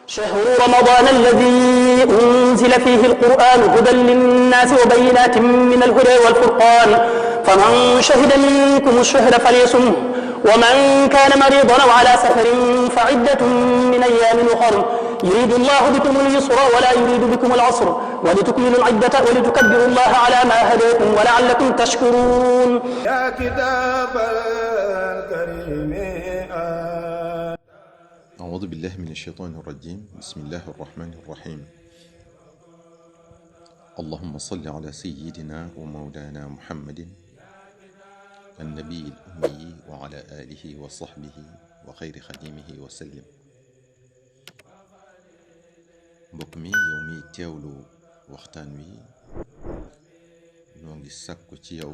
شهر رمضان الذي أنزل فيه القرآن هدى للناس وبينات من الهدى والفرقان فمن شهد منكم الشهر فليصمه ومن كان مريضا أو على سفر فعدة من أيام أخر يريد الله بكم اليسر ولا يريد بكم العسر ولتكملوا العدة ولتكبروا الله على ما هداكم ولعلكم تشكرون. يا كتاب الكريم أعوذ بالله من الشيطان الرجيم. بسم الله الرحمن الرحيم. اللهم صل على سيدنا ومولانا محمد النبي الأمي وعلى آله وصحبه وخير خديمه وسلم. mbokk mi yow mi teewlu waxtaan wi noo ngi sàkku ci yow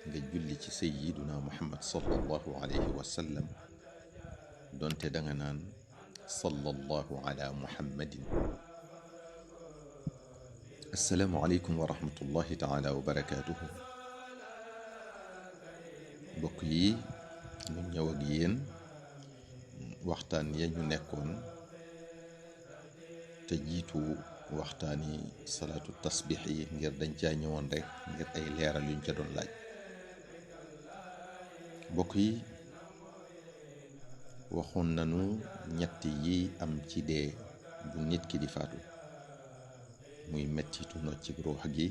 nga julli ci sayyiduna Muhammad sallallahu alayhi wa sallam donte danga naan sallallahu ala muhammadin. assalaamu aleykum wa rahmatullahi taala wa barakaatuhu. mbokk yi ñu ñëw ak yéen waxtaan ya ñu nekkoon te jiitu waxtaani salaatu tasbix yi ngir dañ caa ñëwoon rek ngir ay leeral yuñ ca doon laaj. mbokk yi waxoon nañu ñett yi am ci dee bu nit ki di faatu, muy mettitu nocci ruux gi,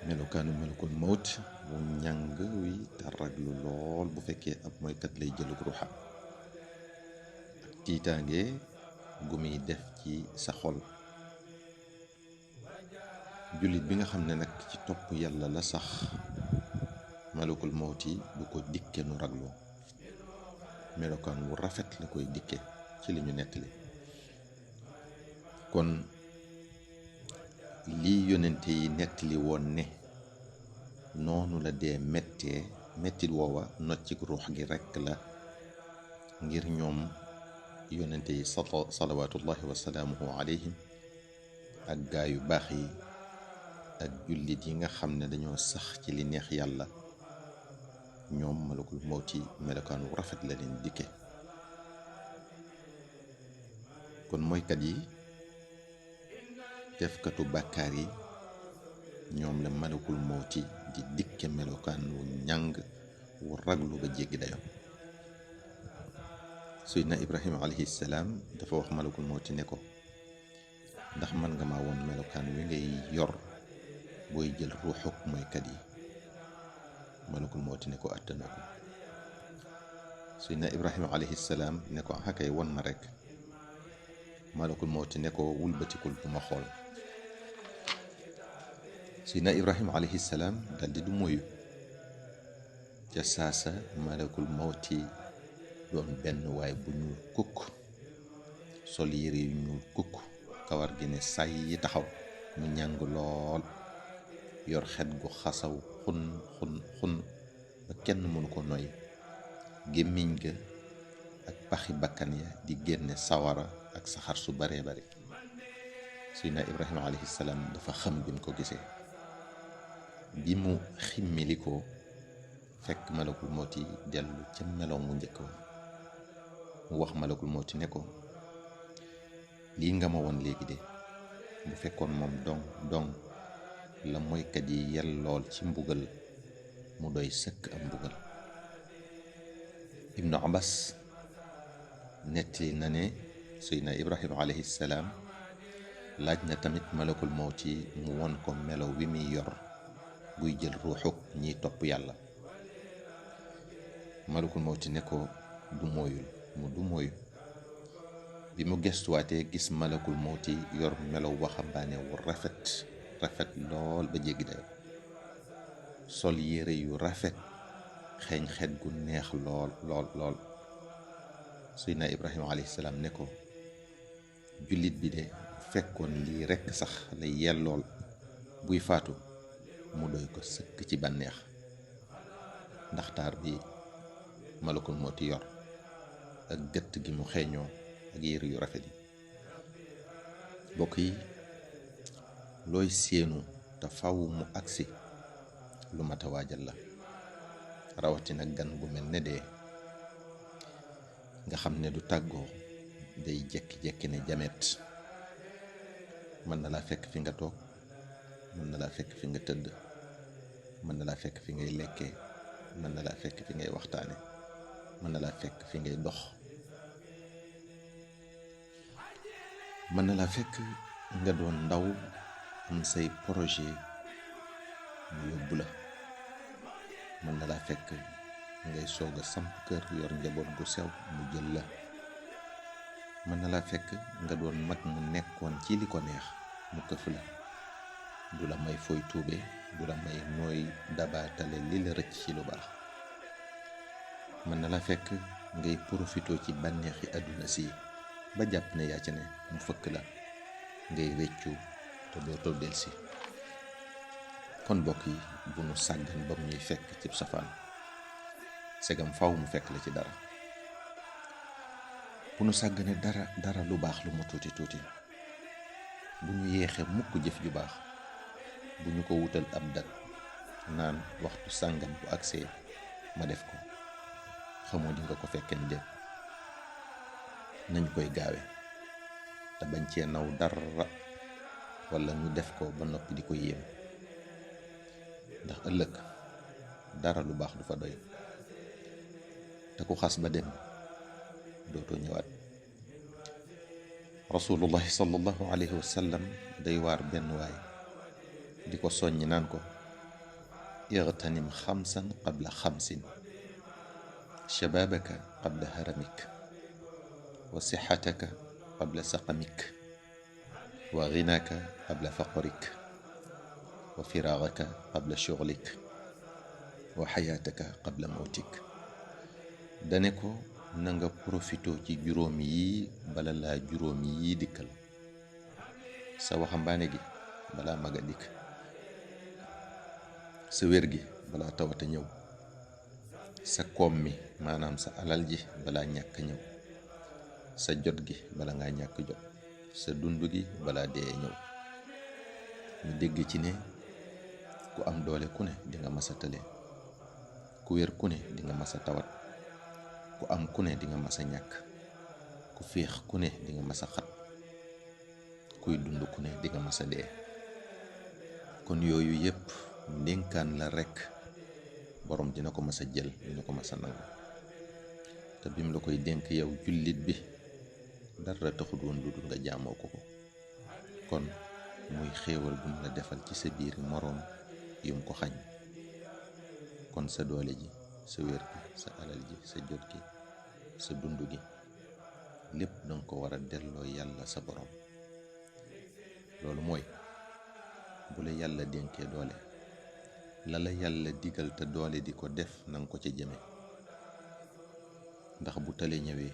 melokaanu melokul mawt wu ñàng wi te raglu lool bu fekkee ab mooykat lay jëlug ruuxam, ak tiitaange gu muy def ci sa xol. jullit bi nga xam ne nag ci topp yàlla la sax, melokul mawti du ko dikke nu raglu, melokaan wu rafet la koy dikke ci li ñu nettali. kon lii yonente yi nettali woon ne noonu la dee mettee, mettit woowa noccik ruux gi rekk la, ngir ñoom yonente yi salawaatullahi wasalaamuhu alayhim ak gaa yu baax yi ak jullit yi nga xam ne dañoo sax ci li neex yàlla, ñoom malakul mawti melokaan wu rafet la leen dikke. kon mooykat yi, defkatu bàkkaar yi, ñoom la malakul mawti di dikke melokaan wu ñàng wu raglu ba jéggi dayo. Seydina Ibrahima alayhi salaam dafa wax malakul mawti ne ko, ndax mën nga ma woon melokaan wi ngay yor booy jël ruuxuk mooykat yi? malakul mawti ne ko attana ko. Seydina Ibrahima alayhi salaam ne ko akay won ma rek. malakul mawti ne ko wulbatikul bu ma xool. Seydina Ibrahima alayhi salaam daldi du moyu. ca saasa malakul mawti doon benn waay bu ñuul kukk, sol yére yu ñuul kukk, kawar gi ne say yi taxaw, mu ñàng lool, yor xet gu xasaw xun ba kenn mënu ko noy, gémmiñ ga ak paxi bakkan ya di génne sawara ak saxar su baree bare. Seydina Ibrahima alayhi salaam dafa xam bi mu ko gisee. bi mu ximmilikoo fekk malakul mawti dellu ca meloom mu njëkk wa. mu wax malakul mawti ne ko, lii nga ma woon léegi de bu fekkoon moom dong la mooykat yi yellool ci mbugal, mu doy sëkk am mbugal. Ibnu Abbas nettali na ne Seydina Ibrahima alayhi salaam laaj na tamit malakul mawti mu won ko melo wi muy yor buy jël ruuxuk ñiy topp yàlla. malakul mawti ne ko du mooyul, mu du mooyu. bi mu gestuwaatee gis malakul mawti yor melo waxambaane wu rafet lool ba jéggi dayo, sol yére yu rafet, xeeñ xet gu neex lool. Seydina Ibrahima alayhi salaam ne ko, jullit bi de fekkoon lii rekk sax la yellool buy faatu, mu doy ko sëkk ci bànneex, ndax taar bi malakul mawti yor ak gëtt gi mu xeeñoo ak yére yu rafet yi. mbokk yi, looy séenu te faw mu agsi lu mat a waajal la, rawatina gan bu mel ne dee. nga xam ne du tàggoo, day jekki-jekki ne jamet. mën na laa fekk fi nga toog, mën na laa fekk fi nga tëdd, mën na laa fekk fi ngay lekkee, mën na laa fekk fi ngay waxtaane, mën na laa fekk fi ngay dox, mën na laa fekk nga doon ndaw am say projet mu yóbbu la, mën na laa fekk ngay soog a samp kër yor njaboot gu sew mu jël la, mën na laa fekk nga doon mag mu nekkoon ci li ko neex mu këf la, du la may fooy tuube, du la may nooy dabaatale li la rëcc ci lu baax. mën na la fekk ngay profitoo ci bànneexi àdduna si ba jàpp ne yaa ci ne mu fëkk la, ngay réccu te dootoo delsi. kon bokk yi bu nu sàggan ba mu ñuy fekk ci safaan, segam faw mu fekk la ci dara. bu nu sàggane dara lu baax lu mu tuuti tuuti, bu ñu yeexe mukk jëf ju baax, bu ñu ko wutal ab dat naan waxtu sàngam bu agsee ma def ko, xamoo di nga ko fekkee ni déet. nañ koy gaawe te bañ cee naw dara, wala ñu def ko ba noppi di ko yéem, ndax ëllëg dara lu baax du fa doy, te ku xas ba dem dootoo ñëwaat. rasulullahi sallallahu alayhi wa sallam day waar benn waay di ko soññi naan ko igtanim xamsan qabla xamsin, shababaka qabla haramik, wa sixataka qabla saqamik, wa ginaka qabla faqrik, wa firaagaka qabla shughlik, wa xayaataka qabla mawtik. dane ko na nga profitoo ci juróom yi bala laa juróom yi dikkal. sa waxambaane gi balaa maga dikk, sa wér gi balaa tawata ñëw, sa koom mi maanaam sa alal ji balaa ñàkk ñëw, sa jot gi bala ngaa ñàkk jot, sa dund gi balaa dee ñëw. ñu dégg ci ne ku am doole ku ne di nga masa tële, ku wér ku ne di nga masa tawat, ku am ku ne di nga masa ñàkk, ku féex ku ne di nga masa xat, kuy dund ku ne di nga masa dee. kon yooyu yépp ndénkaan la rekk, borom dina ko masa jël, dina ko masa nangu. te bim la koy dénk yow jullit bi, dara taxut woon lu dul nga jaamoo ko ko. kon muy xéewal bu mu la defal ci sa biir moroom yum ko xañ. kon sa doole ji, sa wér gi, sa alal ji, sa jot gi, sa dund gi, lépp danga ko war a delloo yàlla sa borom. loolu mooy bu la yàlla dénkee doole, la la yàlla digal te doole di ko def nanga ko ca jëme, ndax bu tale ñëwee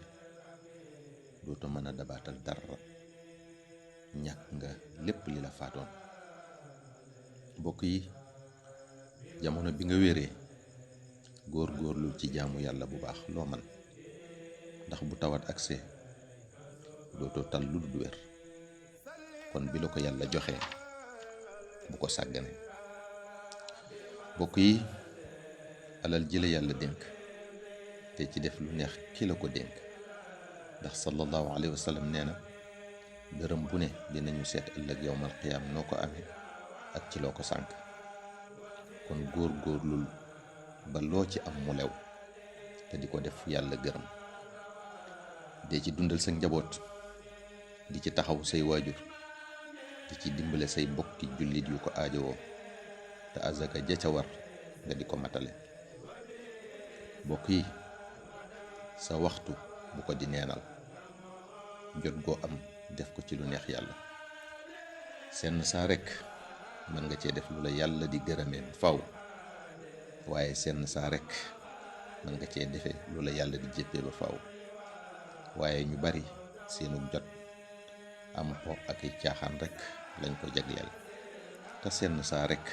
dootu mën a dabaatal dara, ñàkk nga lépp li la faatoon. mbokk yi, jamono bi nga wéree góor-góorlu ci jaamu yàlla bu baax loo man, ndax bu tawat agsee dootoo tal lu dul wér. kon bi la ko yàlla joxee bu ko sàggane. mbokk yi, alal ji la yàlla dénk te ci def lu neex ki la ko dénk, ndax sallallahu alayhi wa sallam nee na dërëm bu ne dinañu seet ëllëg yowmal qiyaam noo ko amee ak ci loo ko sànk. kon góor-góorlul ba loo ci am mu lew te di ko def yàlla gërëm. dee ci dundal sa njaboot, di ci taxaw say waajur, di ci dimbale say bokki jullit yu ko aajowoo, te azaka ja ca war nga di ko matale. bokk yi, sa waxtu bu ko di neenal, jot goo am def ko ci lu neex yàlla. senn saa rekk mën nga cee def lu la yàlla di gërëmee faw, waaye senn saa rekk mën nga cee defee lu la yàlla di jéppee ba faw. waaye ñu bari seenu jot am po ak i caaxaan rekk lañ ko jagleel, te senn saa rekk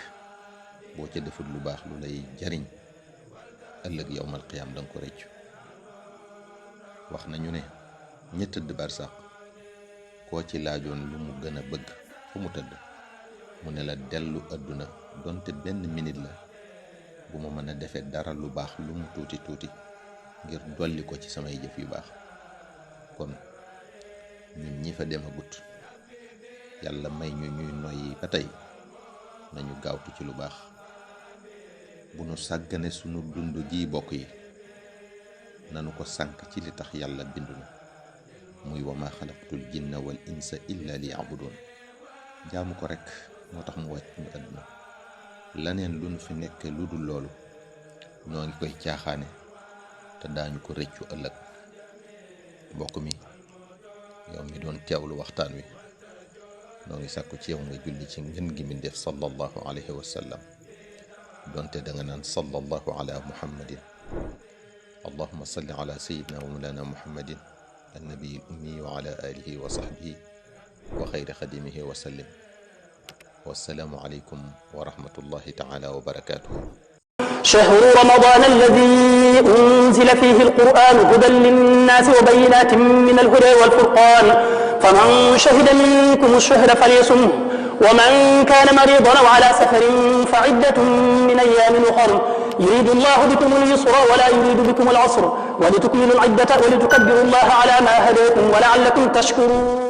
boo ca defut lu baax lu lay jariñ ëllëg yowmal qiyaam danga ko rëccu. wax nañu ne ña tëdd barsàq koo ci laajoon lu mu gën a bëgg fu mu tëdd, mu ne la dellu àdduna donte benn minute la bu ma mën a defee dara lu baax lu mu tuuti tuuti ngir dolli ko ci samay jëf yu baax. kon ñun ñi fa demagut yàlla may ñu ñuy noyyi ba tey nañu gaawtu ci lu baax bu nu sàggane sunu dund gi bokk yi nanu ko sànk ci li tax yàlla bindunu muy wa maa xalaqtul jinna wal insa illa liya'budun jaamu ko rek moo tax mu wàcc ñu àdduna laneen lu nu fi nekk lu dul loolu ñoo ngi koy caaxaane te daañu ko rëccu ëllëg. mbokk mi yow mi doon teewlu waxtaan wi noo ngi sàkku ci yow nga julli ci ngën gi mi def sallallahu alayhi wa sallam donte da nga naan sallallahu ala muhammadin allahumma salli ala sayyidina wa mawlana muhammadin annabi ummi wa ala alihi wa sahbihi wa xayri xadimihi wa sallim wassalaamu alaykum wa rahmatullahi taala wa barakatuhu. شهر رمضان الذي أنزل فيه القرآن هدى للناس وبينات من الهدى والفرقان فمن شهد منكم الشهر فليصمه ومن كان مريضا أو على سفر فعدة من أيام أخر يريد الله بكم اليسر ولا يريد بكم العسر ولتكملوا العدة ولتكبروا الله على ما هداكم ولعلكم تشكرون.